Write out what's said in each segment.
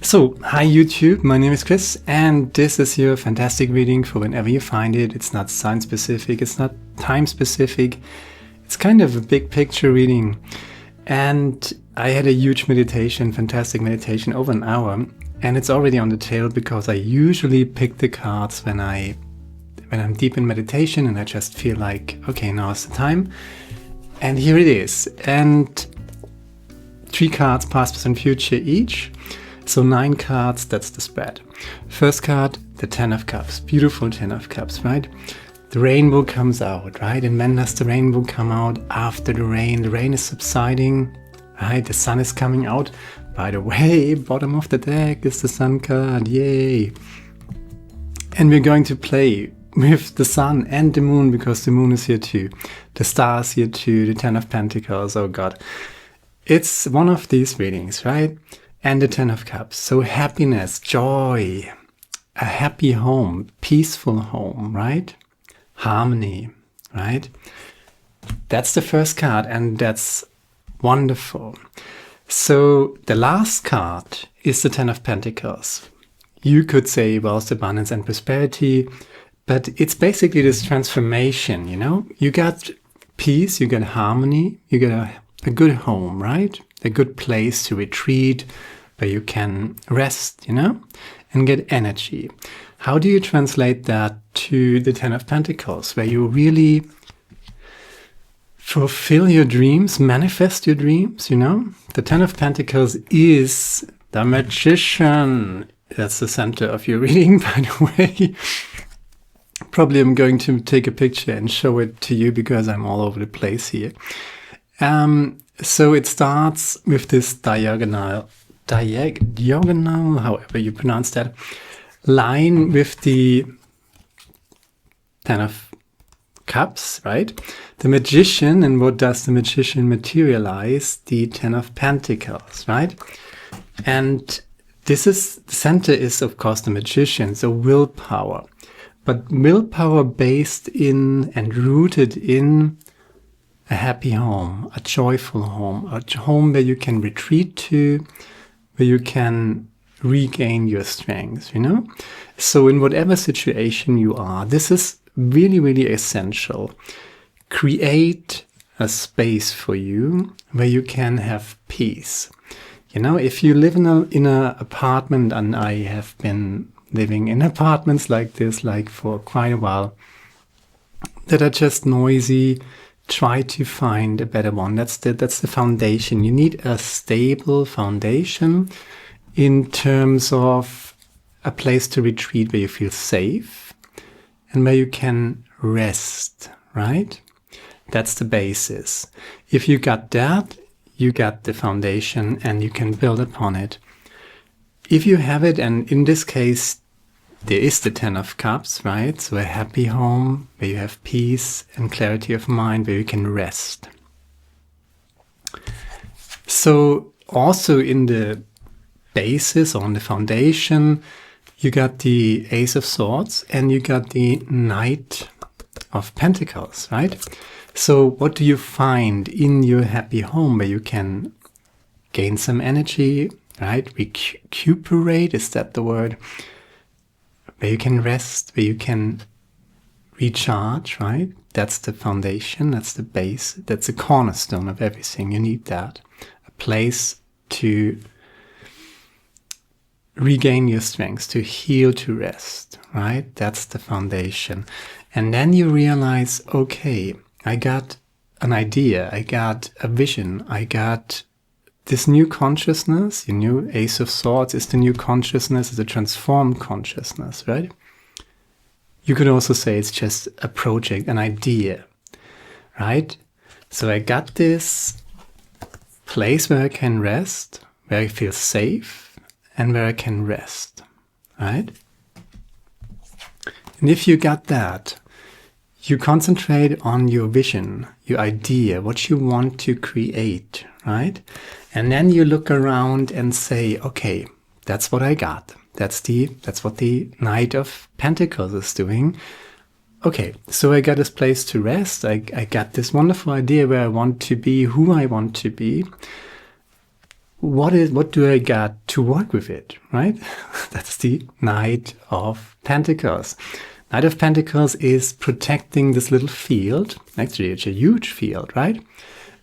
So, hi YouTube, my name is Chris, and this is your fantastic reading for whenever you find it. It's not sign specific, it's not time specific, it's kind of a big picture reading. And I had a huge meditation, fantastic meditation, over an hour, and it's already on the tail because I usually pick the cards when I'm deep in meditation and I just feel like, okay, now is the time. And here it is. And 3 cards, past, present, future each. So 9 cards, that's the spread. First card, the 10 of Cups. Beautiful 10 of Cups, right? The rainbow comes out, right? And when does the rainbow come out? After the rain. The rain is subsiding, right? The sun is coming out. By the way, bottom of the deck is the sun card. Yay! And we're going to play with the sun and the moon because the moon is here too. The stars here too. The 10 of Pentacles. Oh God. It's one of these readings, right? And the 10 of Cups. So happiness, joy, a happy home, peaceful home, right? Harmony, right? That's the first card, and that's wonderful. So the last card is the 10 of Pentacles. You could say wealth, abundance, and prosperity, but it's basically this transformation, you know? You got peace, you got harmony, you got a good home, right? A good place to retreat, where you can rest, you know, and get energy. How do you translate that to the 10 of Pentacles, where you really fulfill your dreams, manifest your dreams, you know? The 10 of Pentacles is the Magician. That's the center of your reading, by the way. Probably I'm going to take a picture and show it to you because I'm all over the place here. So it starts with this diagonal, however you pronounce that, line with the 10 of Cups, right? The Magician, and what does the Magician materialize? The 10 of Pentacles, right? And this is, the center is of course the Magician, so willpower. But willpower based in and rooted in a happy home, a joyful home, a home where you can retreat to, where you can regain your strength, you know? So in whatever situation you are, this is really, really essential. Create a space for you where you can have peace. You know, if you live in a apartment, and I have been living in apartments like this, like for quite a while, that are just noisy, try to find a better one. That's the foundation. You need a stable foundation in terms of a place to retreat where you feel safe and where you can rest, right? That's the basis. If you got that, you got the foundation and you can build upon it. If you have it, and in this case, there is the 10 of Cups, right? So a happy home where you have peace and clarity of mind, where you can rest. So also in the basis, on the foundation, you got the Ace of Swords and you got the Knight of Pentacles, right? So what do you find in your happy home where you can gain some energy, right? Recuperate, is that the word? Where you can rest, where you can recharge, right? That's the foundation, that's the base, that's the cornerstone of everything. You need that. A place to regain your strength, to heal, to rest, right? That's the foundation. And then you realize, okay, I got an idea, I got a vision, I got this new consciousness. Your new Ace of Swords is the new consciousness, is a transformed consciousness, right? You could also say it's just a project, an idea, right? So I got this place where I can rest, where I feel safe, and where I can rest, right? And if you got that, you concentrate on your vision, your idea, what you want to create, right? And then you look around and say, okay, that's what I got. That's what the Knight of Pentacles is doing. Okay, so I got this place to rest. I got this wonderful idea where I want to be, who I want to be. what do I got to work with it, right? That's the Knight of Pentacles. Knight of Pentacles is protecting this little field. Actually, it's a huge field, right?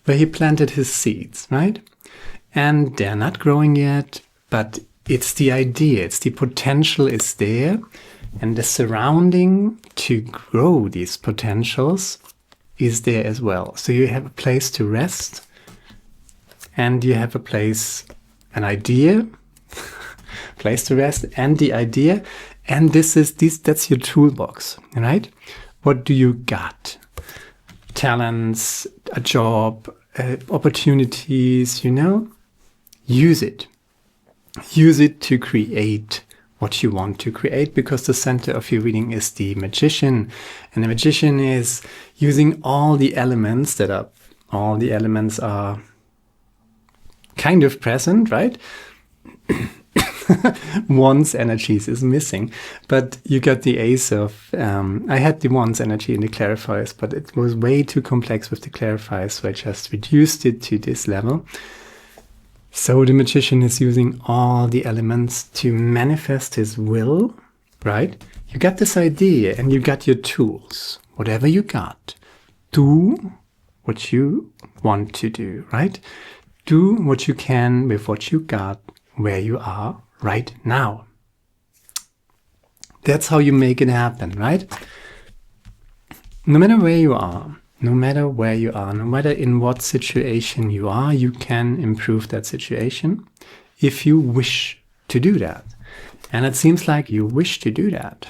Where he planted his seeds, right? And they're not growing yet, but it's the idea, it's the potential is there. And the surrounding to grow these potentials is there as well. So you have a place to rest, and you have a place, an idea, place to rest, and the idea. And that's your toolbox, right? What do you got? Talents, a job, opportunities, use it. Use it to create what you want to create, because the center of your reading is the Magician. And the Magician is using all the elements all the elements are kind of present, right? Wands energies is missing, but you got the Ace of, I had the Wands energy in the clarifiers, but it was way too complex with the clarifiers, so I just reduced it to this level. So the Magician is using all the elements to manifest his will, right? You got this idea and you got your tools. Whatever you got, do what you want to do, right? Do what you can with what you got, where you are right now. That's how you make it happen, right? No matter where you are, no matter in what situation you are, you can improve that situation if you wish to do that. And it seems like you wish to do that,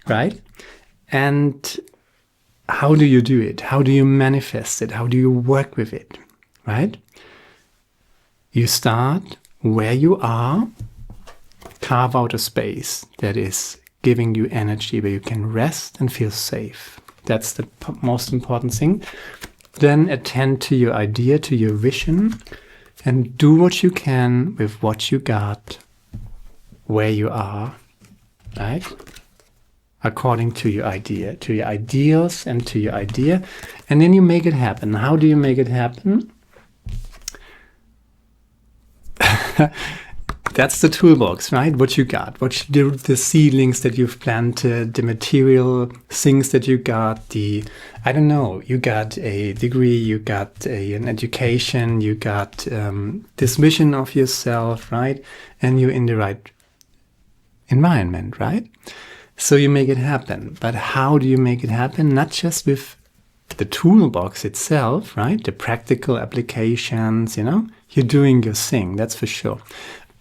right? And how do you do it? How do you manifest it? How do you work with it, right? You start where you are, carve out a space that is giving you energy, where you can rest and feel safe. That's the most important thing. Then attend to your idea, to your vision, and do what you can with what you got, where you are, right? According to your idea, to your ideals and to your idea. And then you make it happen. How do you make it happen? That's the toolbox, right? What you got, the seedlings that you've planted, the material things that you got, you got a degree, you got an education, you got this vision of yourself, right? And you're in the right environment, right? So you make it happen. But how do you make it happen? Not just with the toolbox itself, right? The practical applications, you're doing your thing, that's for sure.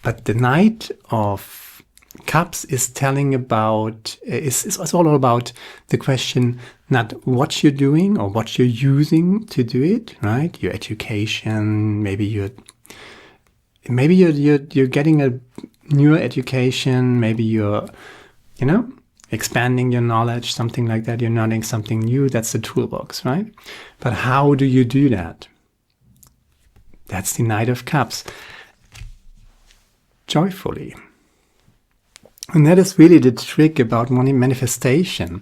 But the Knight of Cups is telling about, it's all about the question, not what you're doing or what you're using to do it, right? Your education, maybe you're getting a newer education, maybe you're, expanding your knowledge, something like that. You're learning something new. That's the toolbox, right? But how do you do that? That's the Knight of Cups. Joyfully. And that is really the trick about manifestation.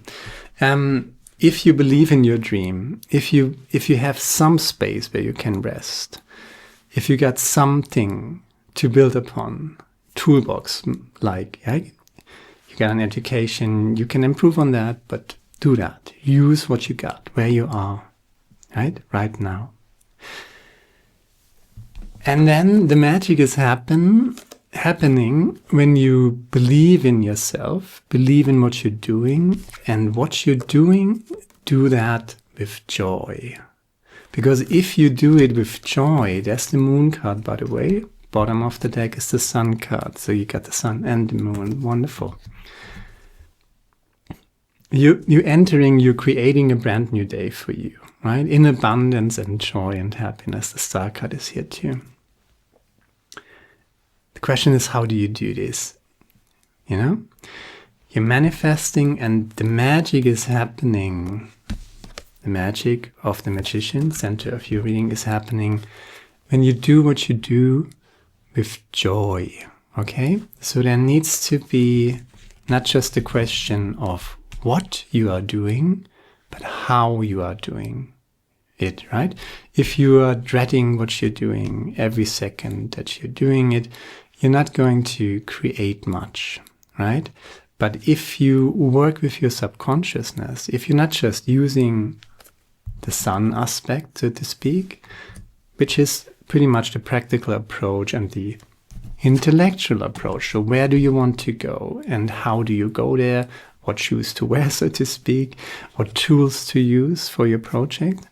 If you believe in your dream, if you have some space where you can rest, if you got something to build upon, toolbox like, right? You got an education, you can improve on that, but do that. Use what you got, where you are, right now. And then the magic is happening when you believe in yourself, believe in what you're doing, and what you're doing, do that with joy. Because if you do it with joy, that's the Moon card, by the way. Bottom of the deck is the Sun card. So you got the Sun and the Moon. Wonderful. You're creating a brand new day for you, right? In abundance and joy and happiness. The Star card is here too. The question is, how do you do this? You're manifesting, and the magic is happening. The magic of the Magician, center of your reading, is happening when you do what you do with joy, okay? So there needs to be not just the question of what you are doing, but how you are doing it, right? If you are dreading what you're doing every second that you're doing it, you're not going to create much, right? But if you work with your subconsciousness, if you're not just using the sun aspect, so to speak, which is pretty much the practical approach and the intellectual approach. So where do you want to go and how do you go there? What shoes to wear, so to speak, what tools to use for your project.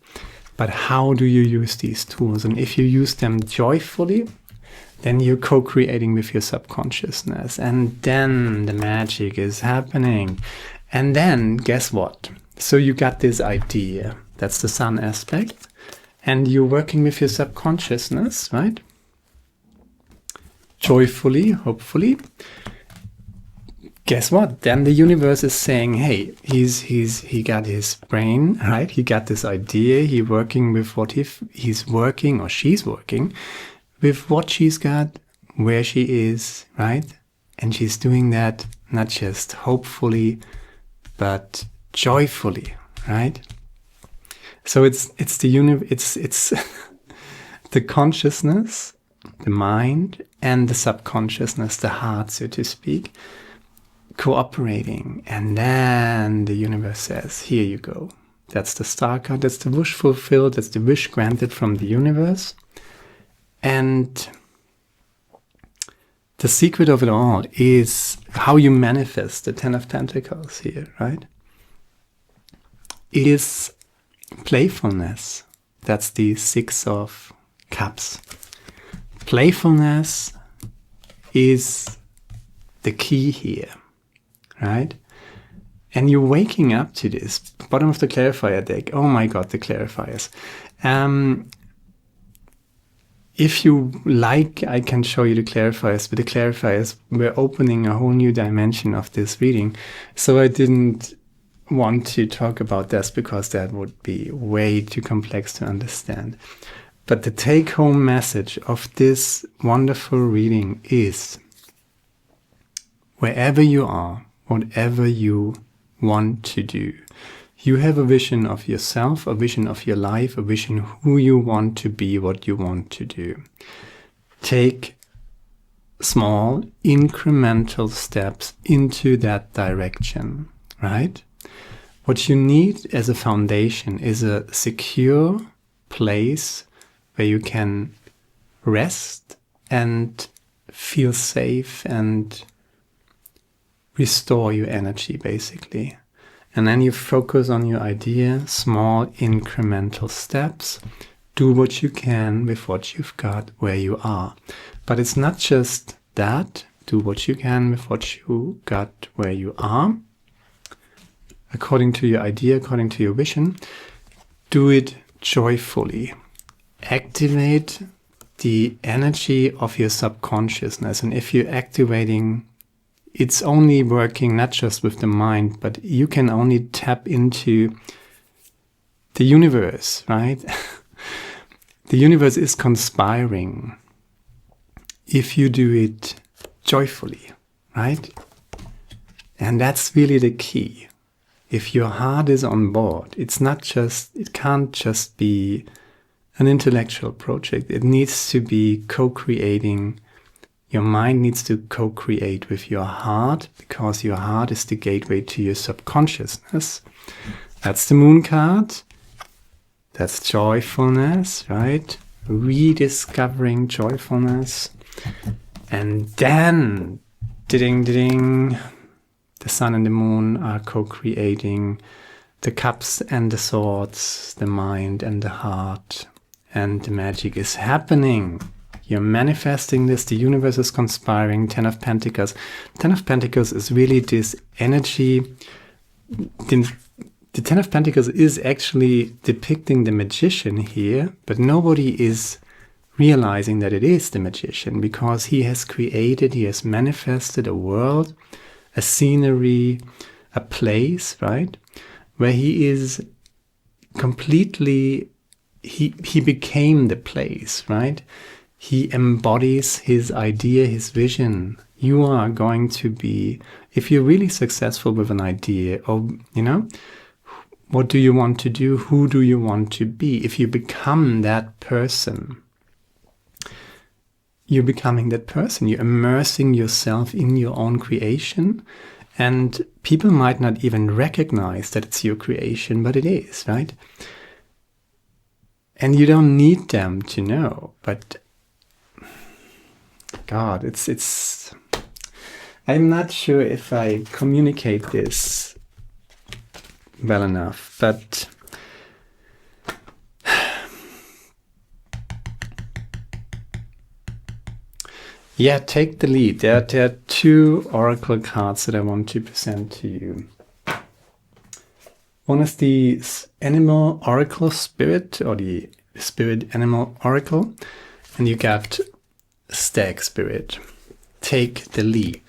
But how do you use these tools? And if you use them joyfully, then you're co-creating with your subconsciousness. And then the magic is happening. And then guess what? So you got this idea. That's the sun aspect. And you're working with your subconsciousness, right? Joyfully, hopefully. Guess what? Then the universe is saying, hey, he got his brain, right? He got this idea. He's working with what he's working, or she's working with what she's got, where she is, right? And she's doing that not just hopefully, but joyfully, right? So it's the the consciousness, the mind, and the subconsciousness, the heart, so to speak, cooperating. And then the universe says, here you go. That's the star card. That's the wish fulfilled. That's the wish granted from the universe. And the secret of it all is how you manifest the Ten of Pentacles here, right? It is playfulness. That's the Six of Cups. Playfulness is the key here, right? And you're waking up to this. Bottom of the clarifier deck. Oh my God, the clarifiers. If you like, I can show you the clarifiers, but the clarifiers were opening a whole new dimension of this reading. So I didn't want to talk about this because that would be way too complex to understand. But the take-home message of this wonderful reading is, wherever you are, whatever you want to do, you have a vision of yourself, a vision of your life, a vision who you want to be, what you want to do. Take small, incremental steps into that direction, right? What you need as a foundation is a secure place where you can rest and feel safe and restore your energy, basically. And then you focus on your idea, small incremental steps. Do what you can with what you've got where you are. But it's not just that. Do what you can with what you got where you are. According to your idea, according to your vision. Do it joyfully. Activate the energy of your subconsciousness. And if you're activating, it's only working not just with the mind, but you can only tap into the universe, right? The universe is conspiring if you do it joyfully, right? And that's really the key. If your heart is on board, it can't just be an intellectual project. It needs to be co-creating. Your mind needs to co-create with your heart, because your heart is the gateway to your subconsciousness. That's the Moon card. That's joyfulness, right? Rediscovering joyfulness. And then, ding, the sun and the moon are co-creating the cups and the swords, the mind and the heart. And the magic is happening. You're manifesting this. The universe is conspiring. Ten of Pentacles. Ten of Pentacles is really this energy. The Ten of Pentacles is actually depicting the magician here, but nobody is realizing that it is the magician, because he has manifested a world, a scenery, a place, right? Where he is completely, he became the place, right? He embodies his idea, his vision. You are going to be, if you're really successful with an idea, or, What do you want to do? Who do you want to be? If you become that person, you're becoming that person. You're immersing yourself in your own creation. And people might not even recognize that it's your creation, but it is, right? And you don't need them to know. But God, it's I'm not sure if I communicate this well enough, but yeah, take the lead. There are two oracle cards that I want to present to you. One is the animal oracle spirit, or the spirit animal oracle, and you got stag spirit. Take the lead.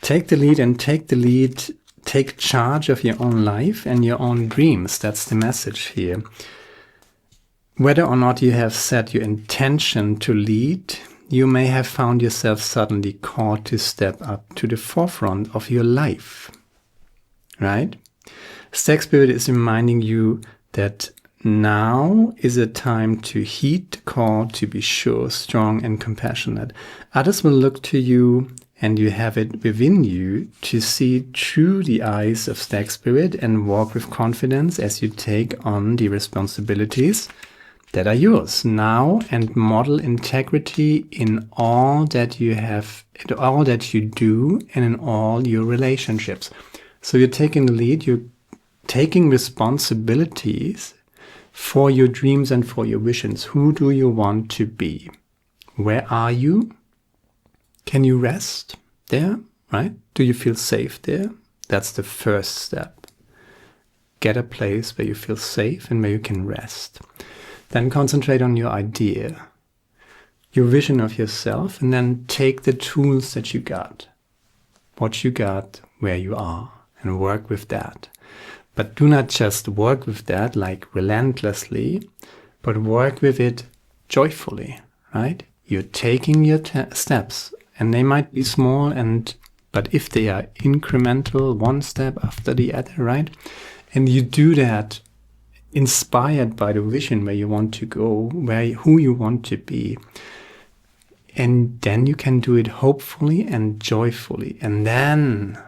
Take the lead and take the lead. Take charge of your own life and your own dreams. That's the message here. Whether or not you have set your intention to lead, you may have found yourself suddenly called to step up to the forefront of your life. Right? Stag spirit is reminding you that now is a time to heed the call to be sure, strong, and compassionate. Others will look to you, and you have it within you to see through the eyes of stag spirit and walk with confidence as you take on the responsibilities that are yours now, and model integrity in all that you have, in all that you do, and in all your relationships. So you're taking the lead, you're taking responsibilities for your dreams and for your visions. Who do you want to be? Where are you? Can you rest there, right? Do you feel safe there? That's the first step. Get a place where you feel safe and where you can rest. Then concentrate on your idea, your vision of yourself, and then take the tools that you got, what you got, where you are, and work with that. But do not just work with that like relentlessly, but work with it joyfully, right? You're taking your steps, and they might be small, but if they are incremental, one step after the other, right? And you do that inspired by the vision where you want to go, who you want to be. And then you can do it hopefully and joyfully. And then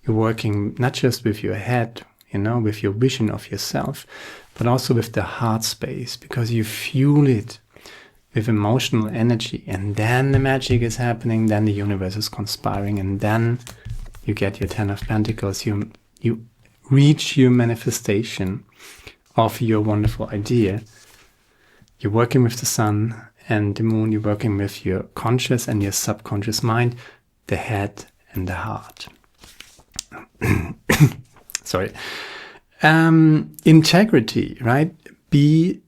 you're working not just with your head, with your vision of yourself, but also with the heart space, because you fuel it with emotional energy. And then the magic is happening, then the universe is conspiring, and then you get your 10 of Pentacles. You reach your manifestation of your wonderful idea. You're working with the sun and the moon. You're working with your conscious and your subconscious mind, the head and the heart. Sorry. Integrity, right? Be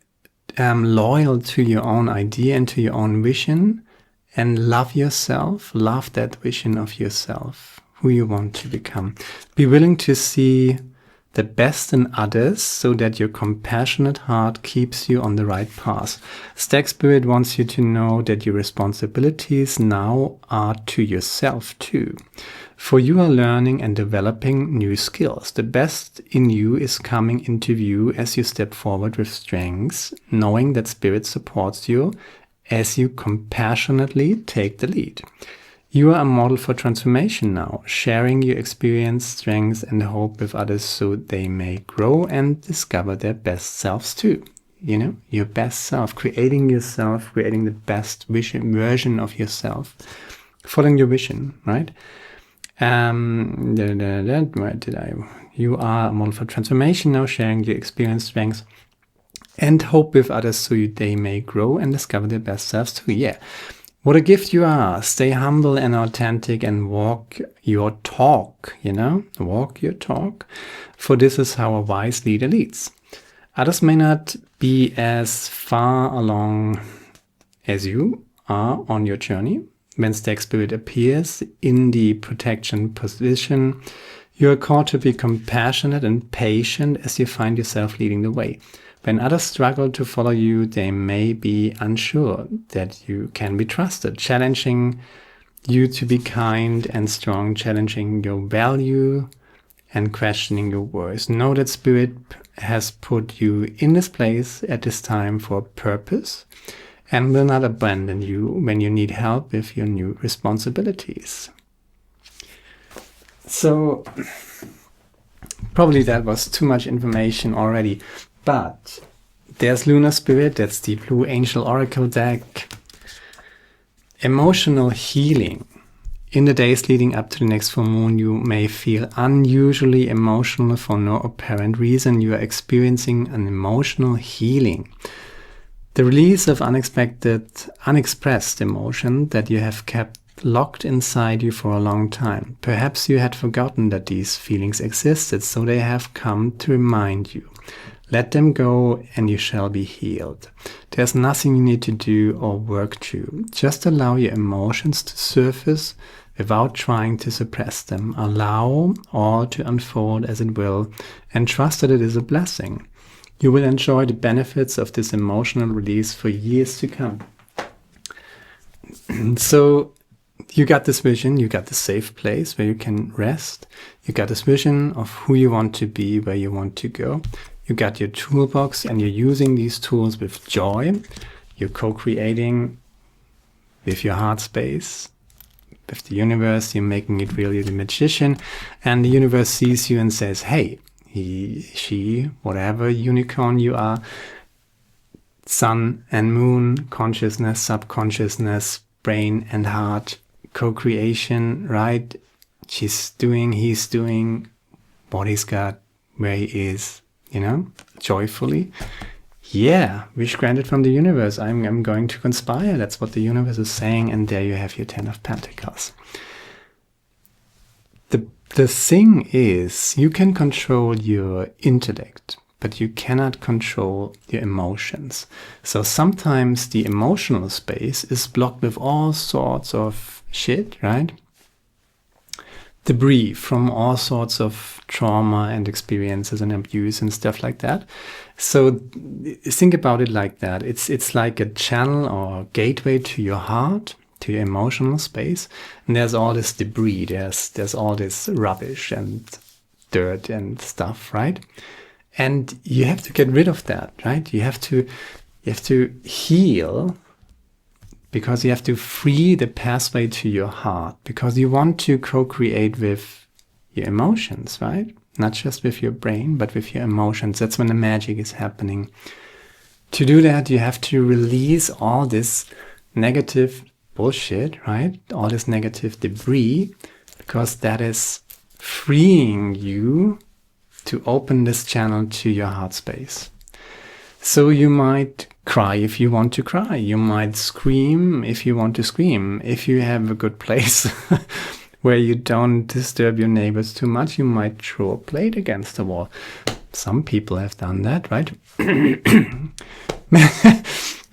loyal to your own idea and to your own vision, and love yourself. Love that vision of yourself, who you want to become. Be willing to see the best in others so that your compassionate heart keeps you on the right path. Stag Spirit wants you to know that your responsibilities now are to yourself too. For you are learning and developing new skills. The best in you is coming into view as you step forward with strengths, knowing that Spirit supports you as you compassionately take the lead. You are a model for transformation now, sharing your experience, strengths, and hope with others so they may grow and discover their best selves too. Your best self, creating yourself, creating the best version of yourself, following your vision, right? Where did I? You are a model for transformation now, sharing your experience, strengths, and hope with others so they may grow and discover their best selves too. Yeah. What a gift you are. Stay humble and authentic and walk your talk, walk your talk. For this is how a wise leader leads. Others may not be as far along as you are on your journey. When Stag Spirit appears in the protection position, you are called to be compassionate and patient as you find yourself leading the way. When others struggle to follow you, they may be unsure that you can be trusted, challenging you to be kind and strong, challenging your value and questioning your worth. Know that Spirit has put you in this place at this time for a purpose and will not abandon you when you need help with your new responsibilities. So probably that was too much information already, but there's Lunar Spirit, that's the Blue Angel Oracle deck. Emotional healing. In the days leading up to the next full moon, you may feel unusually emotional for no apparent reason. You are experiencing an emotional healing. The release of unexpected, unexpressed emotion that you have kept locked inside you for a long time. Perhaps you had forgotten that these feelings existed, so they have come to remind you. Let them go and you shall be healed. There's nothing you need to do or work through. Just allow your emotions to surface without trying to suppress them. Allow all to unfold as it will and trust that it is a blessing. You will enjoy the benefits of this emotional release for years to come. So you got this vision, you got the safe place where you can rest. You got this vision of who you want to be, where you want to go. You got your toolbox and you're using these tools with joy. You're co-creating with your heart space, with the universe. You're making it really the magician. And the universe sees you and says, hey, he, she, whatever unicorn you are, sun and moon, consciousness, subconsciousness, brain and heart, co-creation, right? She's doing, he's doing what he's got, where he is, you know, joyfully. Yeah, wish granted from the universe. I'm going to conspire. That's what the universe is saying. And there you have your 10 of Pentacles. The thing is, you can control your intellect, but you cannot control your emotions. So sometimes the emotional space is blocked with all sorts of shit, right? Debris from all sorts of trauma and experiences and abuse and stuff like that. So think about it like that. It's like a channel or gateway to your heart, to your emotional space. And there's all this debris. There's all this rubbish and dirt and stuff, right? And you have to get rid of that, right? You have to heal, because you have to free the pathway to your heart, because you want to co-create with your emotions, right? Not just with your brain, but with your emotions. That's when the magic is happening. To do that, you have to release all this negative bullshit, right? All this negative debris, because that is freeing you to open this channel to your heart space. So you might cry if you want to cry. You might scream if you want to scream. If you have a good place where you don't disturb your neighbors too much, you might throw a plate against the wall. Some people have done that, right?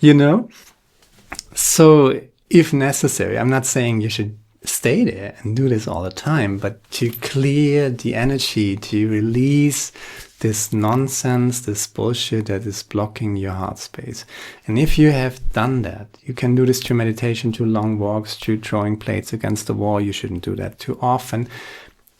You know? So if necessary, I'm not saying you should stay there and do this all the time, but to clear the energy, to release this nonsense, this bullshit that is blocking your heart space. And if you have done that, you can do this through meditation, through long walks, through throwing plates against the wall. You shouldn't do that too often.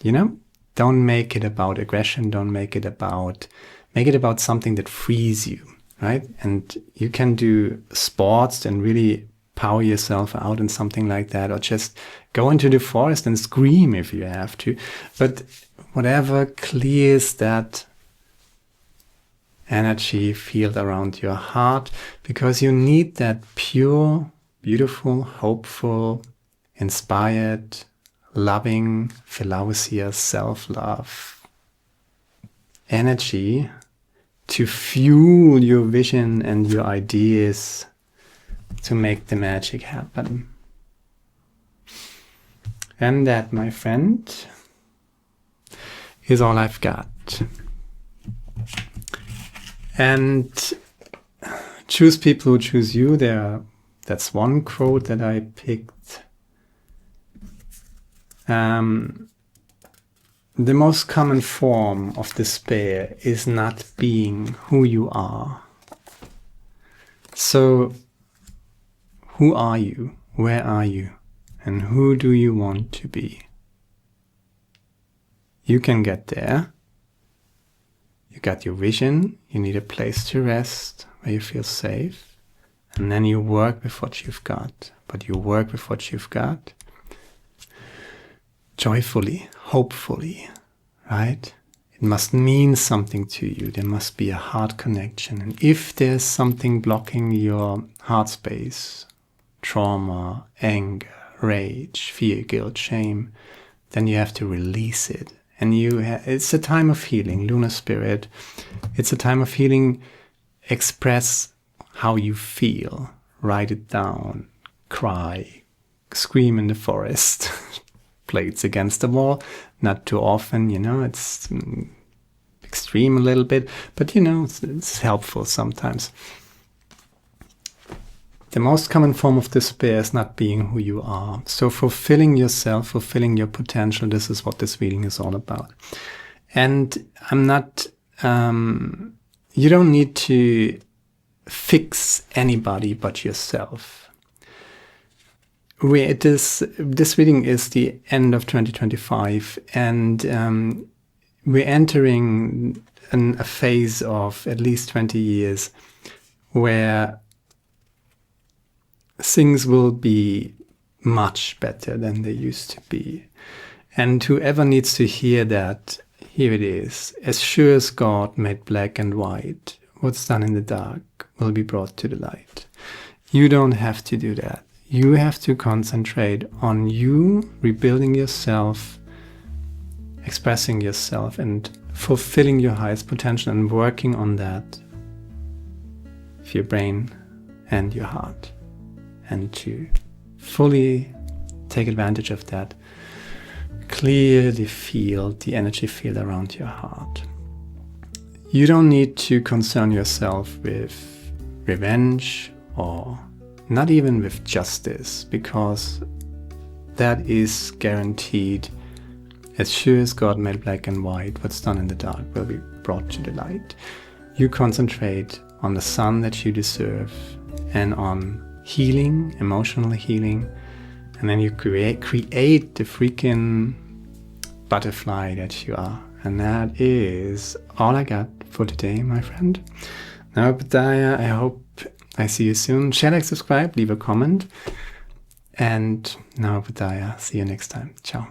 You know, don't make it about aggression. Don't make it about something that frees you, right? And you can do sports and really power yourself out and something like that, or just go into the forest and scream if you have to. But whatever clears that energy field around your heart, because you need that pure, beautiful, hopeful, inspired, loving, Philautia, self-love energy to fuel your vision and your ideas to make the magic happen. And that, my friend, is all I've got. And choose people who choose you. That's one quote that I picked. The most common form of despair is not being who you are. So, who are you? Where are you? And who do you want to be? You can get there. You got your vision. You need a place to rest where you feel safe. And then you work with what you've got. But you work with what you've got joyfully, hopefully, right? It must mean something to you. There must be a heart connection. And if there's something blocking your heart space, trauma, anger, rage, fear, guilt, shame, then you have to release it. And it's a time of healing, lunar spirit. It's a time of healing. Express how you feel. Write it down. Cry. Scream in the forest. Plates against the wall. Not too often, it's extreme a little bit. But, it's helpful sometimes. The most common form of despair is not being who you are. So fulfilling yourself, fulfilling your potential, this is what this reading is all about. And I'm not, you don't need to fix anybody but yourself. This reading is the end of 2025, and we're entering a phase of at least 20 years where things will be much better than they used to be. And whoever needs to hear that, here it is. As sure as God made black and white, what's done in the dark will be brought to the light. You don't have to do that. You have to concentrate on you, rebuilding yourself, expressing yourself, and fulfilling your highest potential, and working on that with your brain and your heart. And to fully take advantage of that, clearly feel the energy field around your heart. You don't need to concern yourself with revenge or not even with justice, because that is guaranteed. As sure as God made black and white, what's done in the dark will be brought to the light. You concentrate on the sun that you deserve and on healing, emotional healing, and then you create the freaking butterfly that you are. And that is all I got for today, my friend. Now, Obadiah, I hope I see you soon. Share, like, subscribe, leave a comment. And now, Obadiah, see you next time. Ciao.